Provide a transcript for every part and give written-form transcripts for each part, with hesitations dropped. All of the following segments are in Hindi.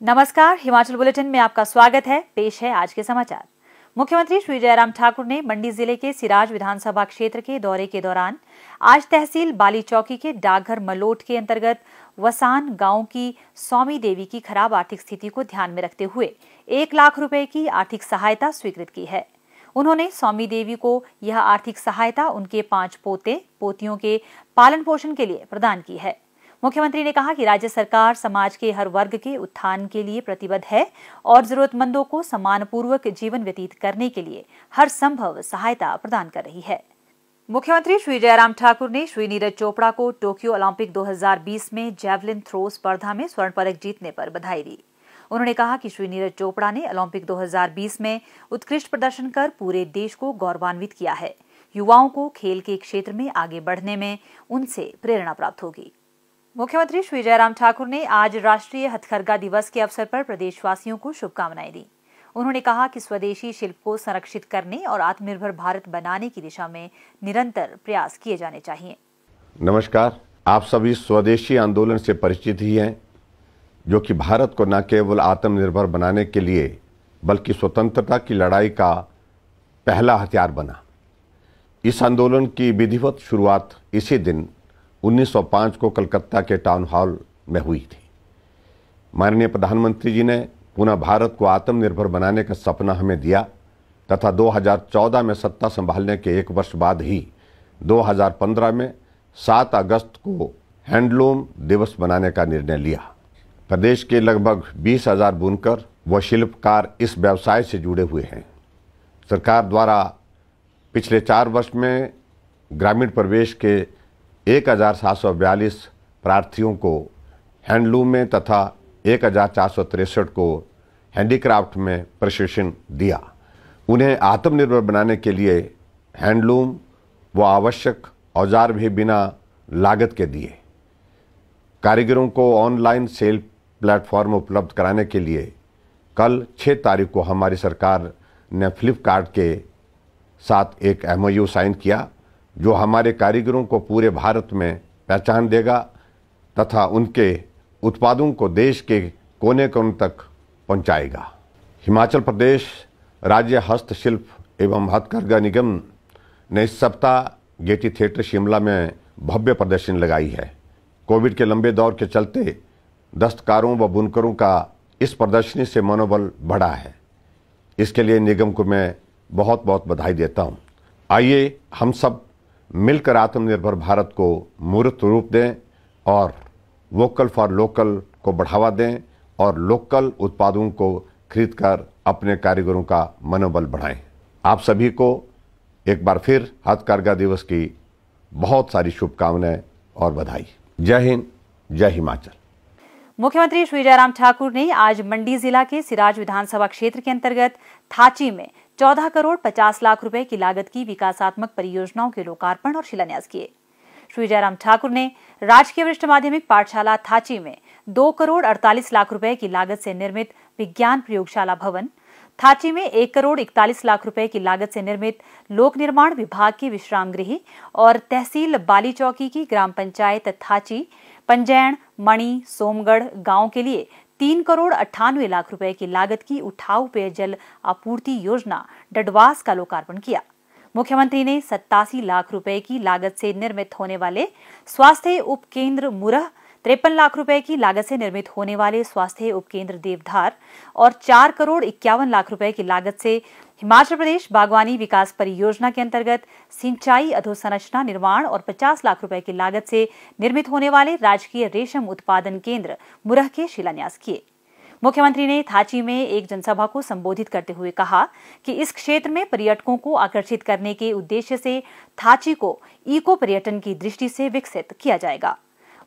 नमस्कार, हिमाचल बुलेटिन में आपका स्वागत है। पेश है आज के समाचार। मुख्यमंत्री श्री जयराम ठाकुर ने मंडी जिले के सिराज विधानसभा क्षेत्र के दौरे के दौरान आज तहसील बाली चौकी के डाकघर मलोट के अंतर्गत वसान गांव की सौमी देवी की खराब आर्थिक स्थिति को ध्यान में रखते हुए 1 लाख रुपए की आर्थिक सहायता स्वीकृत की है। उन्होंने सौमी देवी को यह आर्थिक सहायता उनके 5 पोते पोतियों के पालन पोषण के लिए प्रदान की है। मुख्यमंत्री ने कहा कि राज्य सरकार समाज के हर वर्ग के उत्थान के लिए प्रतिबद्ध है और जरूरतमंदों को सम्मानपूर्वक जीवन व्यतीत करने के लिए हर संभव सहायता प्रदान कर रही है। मुख्यमंत्री श्री जयराम ठाकुर ने श्री नीरज चोपड़ा को टोक्यो ओलंपिक 2020 में जैवलिन थ्रो स्पर्धा में स्वर्ण पदक जीतने पर बधाई दी। उन्होंने कहा कि श्री नीरज चोपड़ा ने ओलंपिक 2020 में उत्कृष्ट प्रदर्शन कर पूरे देश को गौरवान्वित किया है। युवाओं को खेल के क्षेत्र में आगे बढ़ने में उनसे प्रेरणा प्राप्त होगी। मुख्यमंत्री श्री जयराम ठाकुर ने आज राष्ट्रीय हथकरघा दिवस के अवसर पर प्रदेशवासियों को शुभकामनाएं दी। उन्होंने कहा कि स्वदेशी शिल्प को संरक्षित करने और आत्मनिर्भर भारत बनाने की दिशा में निरंतर प्रयास किए जाने चाहिए। नमस्कार, आप सभी स्वदेशी आंदोलन से परिचित ही हैं, जो कि भारत को न केवल आत्मनिर्भर बनाने के लिए बल्कि स्वतंत्रता की लड़ाई का पहला हथियार बना। इस आंदोलन की विधिवत शुरुआत इसी दिन 1905 को कलकत्ता के टाउन हॉल में हुई थी। माननीय प्रधानमंत्री जी ने पुनः भारत को आत्मनिर्भर बनाने का सपना हमें दिया तथा 2014 में सत्ता संभालने के 1 वर्ष बाद ही 2015 में 7 अगस्त को हैंडलूम दिवस बनाने का निर्णय लिया। प्रदेश के लगभग 20,000 बुनकर व शिल्पकार इस व्यवसाय से जुड़े हुए हैं। सरकार द्वारा पिछले 4 वर्ष में ग्रामीण प्रवेश के 1,742 प्रार्थियों को हैंडलूम में तथा 1,463 को हैंडीक्राफ्ट में प्रशिक्षण दिया। उन्हें आत्मनिर्भर बनाने के लिए हैंडलूम व आवश्यक औजार भी बिना लागत के दिए। कारीगरों को ऑनलाइन सेल प्लेटफॉर्म उपलब्ध कराने के लिए कल 6 तारीख को हमारी सरकार ने फ्लिपकार्ट के साथ एक MOU साइन किया, जो हमारे कारीगरों को पूरे भारत में पहचान देगा तथा उनके उत्पादों को देश के कोने कोने तक पहुंचाएगा। हिमाचल प्रदेश राज्य हस्तशिल्प एवं हथकरघा निगम ने इस सप्ताह गेटी थिएटर शिमला में भव्य प्रदर्शनी लगाई है। कोविड के लंबे दौर के चलते दस्तकारों व बुनकरों का इस प्रदर्शनी से मनोबल बढ़ा है। इसके लिए निगम को मैं बहुत बहुत बधाई देता हूँ। आइए हम सब मिलकर आत्मनिर्भर भारत को मूर्त रूप दें और वोकल फॉर लोकल को बढ़ावा दें और लोकल उत्पादों को खरीदकर अपने कारीगरों का मनोबल बढ़ाएं। आप सभी को एक बार फिर हथकरघा दिवस की बहुत सारी शुभकामनाएं और बधाई। जय हिंद, जय हिमाचल। मुख्यमंत्री श्री जयराम ठाकुर ने आज मंडी जिला के सिराज विधानसभा क्षेत्र के अंतर्गत थाची में 14 करोड़ 50 लाख रुपए की लागत की विकासात्मक परियोजनाओं के लोकार्पण और शिलान्यास किए। श्री जयराम ठाकुर ने राजकीय वरिष्ठ माध्यमिक पाठशाला थाची में 2 करोड़ 48 लाख रुपए की लागत से निर्मित विज्ञान प्रयोगशाला भवन, थाची में 1 करोड़ 41 लाख रुपए की लागत से निर्मित लोक निर्माण विभाग की विश्राम गृह और तहसील बाली चौकी की ग्राम पंचायत थाची, पंजैण, मणि, सोमगढ़ गांव के लिए 3 करोड़ 98 लाख रुपए की लागत की उठाऊ पेयजल आपूर्ति योजना डडवास का लोकार्पण किया। मुख्यमंत्री ने 87 लाख रुपए की लागत से निर्मित होने वाले स्वास्थ्य उपकेंद्र मुरह, 53 लाख रुपए की लागत से निर्मित होने वाले स्वास्थ्य उपकेंद्र देवधार और 4 करोड़ 51 लाख रुपए की लागत से हिमाचल प्रदेश बागवानी विकास परियोजना के अंतर्गत सिंचाई अधोसंरचना निर्माण और 50 लाख रुपए की लागत से निर्मित होने वाले राजकीय रेशम उत्पादन केंद्र मुरह के शिलान्यास किए। मुख्यमंत्री ने थाची में एक जनसभा को संबोधित करते हुए कहा कि इस क्षेत्र में पर्यटकों को आकर्षित करने के उद्देश्य से थाची को इको पर्यटन की दृष्टि से विकसित किया जाएगा।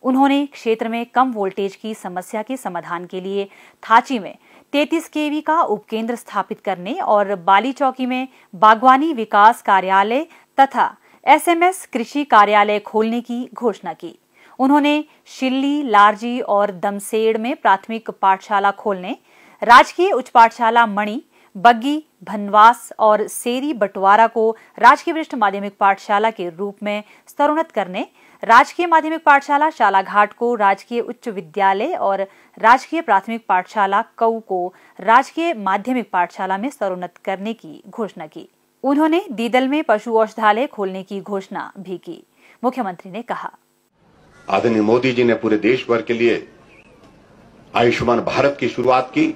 उन्होंने क्षेत्र में कम वोल्टेज की समस्या के समाधान के लिए थाची में 33 kV का उपकेंद्र स्थापित करने और बाली चौकी में बागवानी विकास कार्यालय तथा SMS कृषि कार्यालय खोलने की घोषणा की। उन्होंने शिल्ली, लारजी और दमसेड़ में प्राथमिक पाठशाला खोलने, राजकीय उच्च पाठशाला मणि, बग्गी, भनवास और सेरी बटवारा को राजकीय वरिष्ठ माध्यमिक पाठशाला के रूप में स्तरोन्नत करने, राजकीय माध्यमिक पाठशाला शालाघाट को राजकीय उच्च विद्यालय और राजकीय प्राथमिक पाठशाला कऊ को राजकीय माध्यमिक पाठशाला में स्तरोन्नत करने की घोषणा की। उन्होंने दीदल में पशु औषधालय खोलने की घोषणा भी की। मुख्यमंत्री ने कहा, आदरणीय मोदी जी ने पूरे देश भर के लिए आयुष्मान भारत की शुरुआत की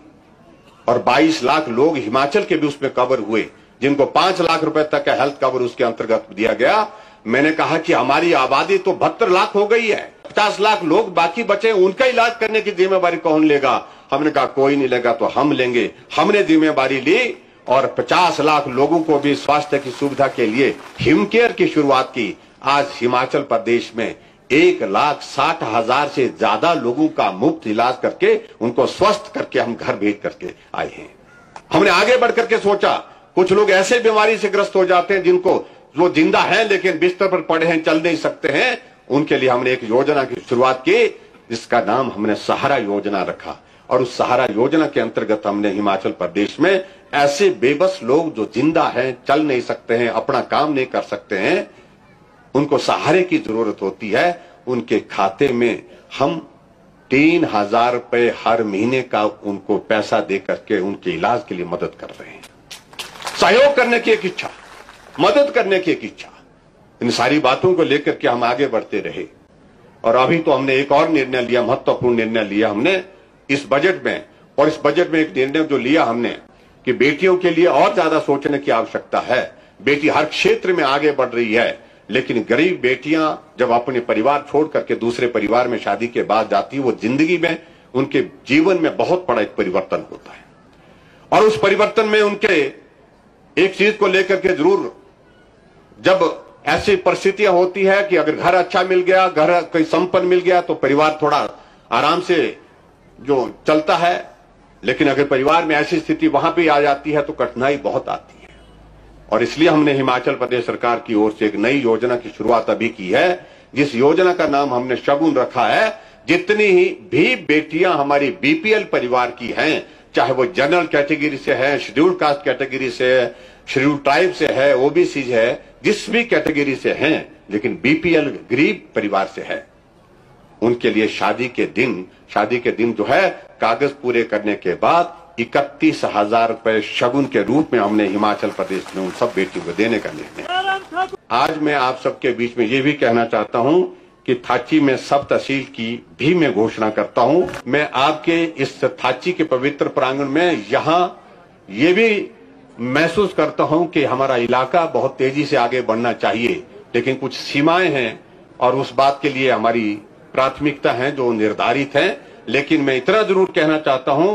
और 22 लाख लोग हिमाचल के भी उसमें कवर हुए, जिनको 5 लाख रुपए तक का हेल्थ कवर उसके अंतर्गत दिया गया। मैंने कहा कि हमारी आबादी तो 72 लाख हो गई है, 50 लाख लोग बाकी बचे, उनका इलाज करने की जिम्मेवारी कौन लेगा? हमने कहा कोई नहीं लेगा तो हम लेंगे। हमने जिम्मेवारी ली और 50 लाख लोगों को भी स्वास्थ्य की सुविधा के लिए हिमकेयर की शुरुआत की। आज हिमाचल प्रदेश में 1,60,000 से ज्यादा लोगों का मुफ्त इलाज करके उनको स्वस्थ करके हम घर भेज करके आए हैं। हमने आगे बढ़ करके सोचा, कुछ लोग ऐसे बीमारी से ग्रस्त हो जाते हैं जिनको जो जिंदा है लेकिन बिस्तर पर पड़े हैं, चल नहीं सकते हैं, उनके लिए हमने एक योजना की शुरुआत की जिसका नाम हमने सहारा योजना रखा। और उस सहारा योजना के अंतर्गत हमने हिमाचल प्रदेश में ऐसे बेबस लोग जो जिंदा हैं, चल नहीं सकते हैं, अपना काम नहीं कर सकते हैं, उनको सहारे की जरूरत होती है, उनके खाते में हम 3,000 रुपए हर महीने का उनको पैसा दे करके उनके इलाज के लिए मदद कर रहे हैं। सहयोग करने की एक इच्छा, मदद करने की एक इच्छा, इन सारी बातों को लेकर के हम आगे बढ़ते रहे। और अभी तो हमने एक और निर्णय लिया, महत्वपूर्ण निर्णय लिया हमने इस बजट में। और इस बजट में एक निर्णय जो लिया हमने कि बेटियों के लिए और ज्यादा सोचने की आवश्यकता है। बेटी हर क्षेत्र में आगे बढ़ रही है, लेकिन गरीब बेटियां जब अपने परिवार छोड़ करके दूसरे परिवार में शादी के बाद जाती है, वो जिंदगी में, उनके जीवन में बहुत बड़ा एक परिवर्तन होता है। और उस परिवर्तन में उनके एक चीज को लेकर के जरूर, जब ऐसी परिस्थितियां होती है कि अगर घर अच्छा मिल गया, घर कोई संपन्न मिल गया तो परिवार थोड़ा आराम से जो चलता है, लेकिन अगर परिवार में ऐसी स्थिति वहां पे आ जाती है तो कठिनाई बहुत आती है। और इसलिए हमने हिमाचल प्रदेश सरकार की ओर से एक नई योजना की शुरुआत अभी की है, जिस योजना का नाम हमने शगुन रखा है। जितनी ही भी बेटियां हमारी बीपीएल परिवार की हैं, चाहे वो जनरल कैटेगरी से है, शेड्यूल्ड कास्ट कैटेगरी से है, शेड्यूल्ड ट्राइब से है, ओबीसी है, जिस भी कैटेगरी से हैं, लेकिन बीपीएल गरीब परिवार से है, उनके लिए शादी के दिन जो है, कागज पूरे करने के बाद 31,000 रुपए शगुन के रूप में हमने हिमाचल प्रदेश में उन सब बेटियों को देने का निर्णय। आज मैं आप सबके बीच में ये भी कहना चाहता हूं कि थाची में सब तहसील की भी मैं घोषणा करता हूं। मैं आपके इस थाची के पवित्र प्रांगण में यहां ये भी महसूस करता हूं कि हमारा इलाका बहुत तेजी से आगे बढ़ना चाहिए, लेकिन कुछ सीमाएं हैं और उस बात के लिए हमारी प्राथमिकता है जो निर्धारित है। लेकिन मैं इतना जरूर कहना चाहता हूं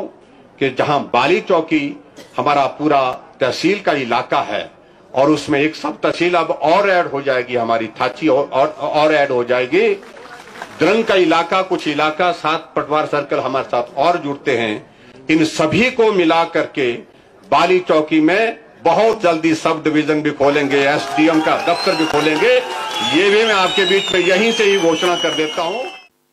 कि जहां बाली चौकी हमारा पूरा तहसील का इलाका है और उसमें एक सब तहसील अब और ऐड हो जाएगी, हमारी थाची और ऐड हो जाएगी। द्रंग का इलाका, कुछ इलाका, 7 पटवार सर्कल हमारे साथ और जुड़ते हैं। इन सभी को मिला करके बाली चौकी में बहुत जल्दी सब डिवीजन भी खोलेंगे, एसडीएम का दफ्तर भी खोलेंगे। ये भी मैं आपके बीच में यहीं से ही घोषणा कर देता हूं।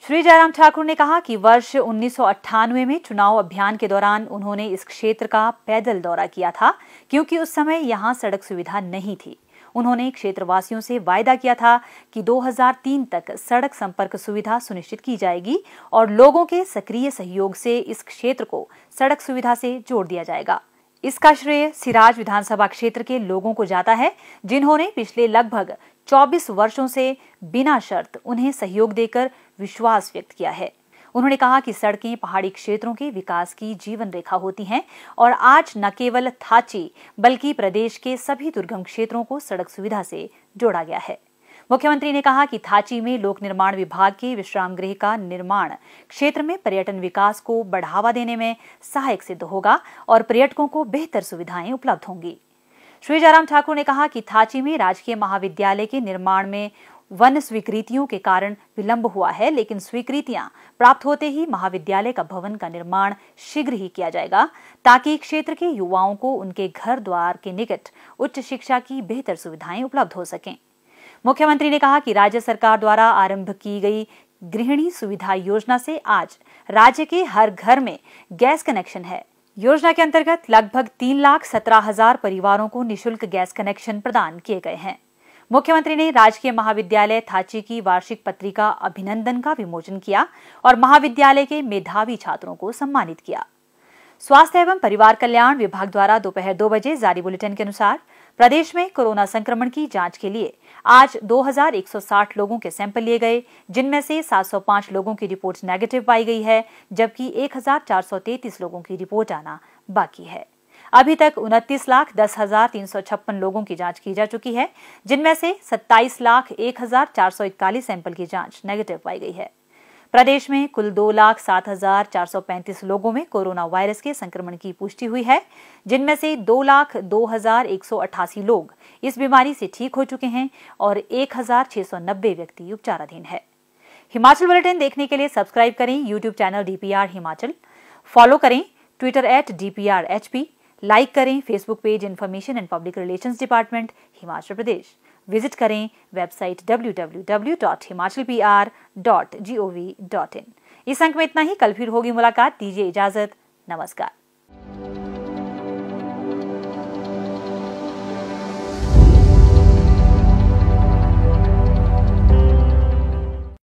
श्री जयराम ठाकुर ने कहा कि वर्ष 1998 में चुनाव अभियान के दौरान उन्होंने इस क्षेत्र का पैदल दौरा किया था, क्योंकि उस समय यहां सड़क सुविधा नहीं थी। उन्होंने क्षेत्रवासियों से वायदा किया था कि 2003 तक सड़क संपर्क सुविधा सुनिश्चित की जाएगी और लोगों के सक्रिय सहयोग से इस क्षेत्र को सड़क सुविधा से जोड़ दिया जाएगा। इसका श्रेय सिराज विधानसभा क्षेत्र के लोगों को जाता है, जिन्होंने पिछले लगभग 24 वर्षों से बिना शर्त उन्हें सहयोग देकर विश्वास व्यक्त किया है। उन्होंने कहा कि सड़कें पहाड़ी क्षेत्रों के विकास की जीवन रेखा होती हैं और आज न केवल थाची बल्कि प्रदेश के सभी दुर्गम क्षेत्रों को सड़क सुविधा से जोड़ा गया है। मुख्यमंत्री ने कहा कि थाची में लोक निर्माण विभाग के विश्राम गृह का निर्माण क्षेत्र में पर्यटन विकास को बढ़ावा देने में सहायक सिद्ध होगा और पर्यटकों को बेहतर सुविधाएं उपलब्ध होंगी। श्री जयराम ठाकुर ने कहा कि थाची में राजकीय महाविद्यालय के निर्माण में वन स्वीकृतियों के कारण विलंब हुआ है, लेकिन स्वीकृतियां प्राप्त होते ही महाविद्यालय का भवन का निर्माण शीघ्र ही किया जाएगा, ताकि क्षेत्र के युवाओं को उनके घर द्वार के निकट उच्च शिक्षा की बेहतर सुविधाएं उपलब्ध हो सकें। मुख्यमंत्री ने कहा कि राज्य सरकार द्वारा आरंभ की गई गृहिणी सुविधा योजना से आज राज्य के हर घर में गैस कनेक्शन है। योजना के अंतर्गत लगभग 3,17,000 परिवारों को निःशुल्क गैस कनेक्शन प्रदान किए गए हैं। मुख्यमंत्री ने राजकीय महाविद्यालय थाची की वार्षिक पत्रिका अभिनंदन का विमोचन किया और महाविद्यालय के मेधावी छात्रों को सम्मानित किया। स्वास्थ्य एवं परिवार कल्याण विभाग द्वारा दोपहर 2 बजे जारी बुलेटिन के अनुसार प्रदेश में कोरोना संक्रमण की जांच के लिए आज 2,160 लोगों के सैंपल लिए गए, जिनमें से 705 लोगों की रिपोर्ट नेगेटिव पाई गई है, जबकि 1,433 लोगों की रिपोर्ट आना बाकी है। अभी तक 29,10,356 लोगों की जांच की जा चुकी है, जिनमें से 27,01,441 सैंपल की जांच नेगेटिव पाई गई है। प्रदेश में कुल 2,07,435 लोगों में कोरोना वायरस के संक्रमण की पुष्टि हुई है, जिनमें से 2,02,188 लोग इस बीमारी से ठीक हो चुके हैं और 1,690 व्यक्ति उपचाराधीन है। हिमाचल बुलेटिन देखने के लिए सब्सक्राइब करें YouTube channel DPR Himachal, follow करें ट्विटर @DPRHP, लाइक करें Facebook page information and public relations department Himachal Pradesh, visit करें वेबसाइट www.himachalpr.gov.in। इस अंक में इतना ही। कल फिर होगी मुलाकात। दीजिए इजाजत। नमस्कार।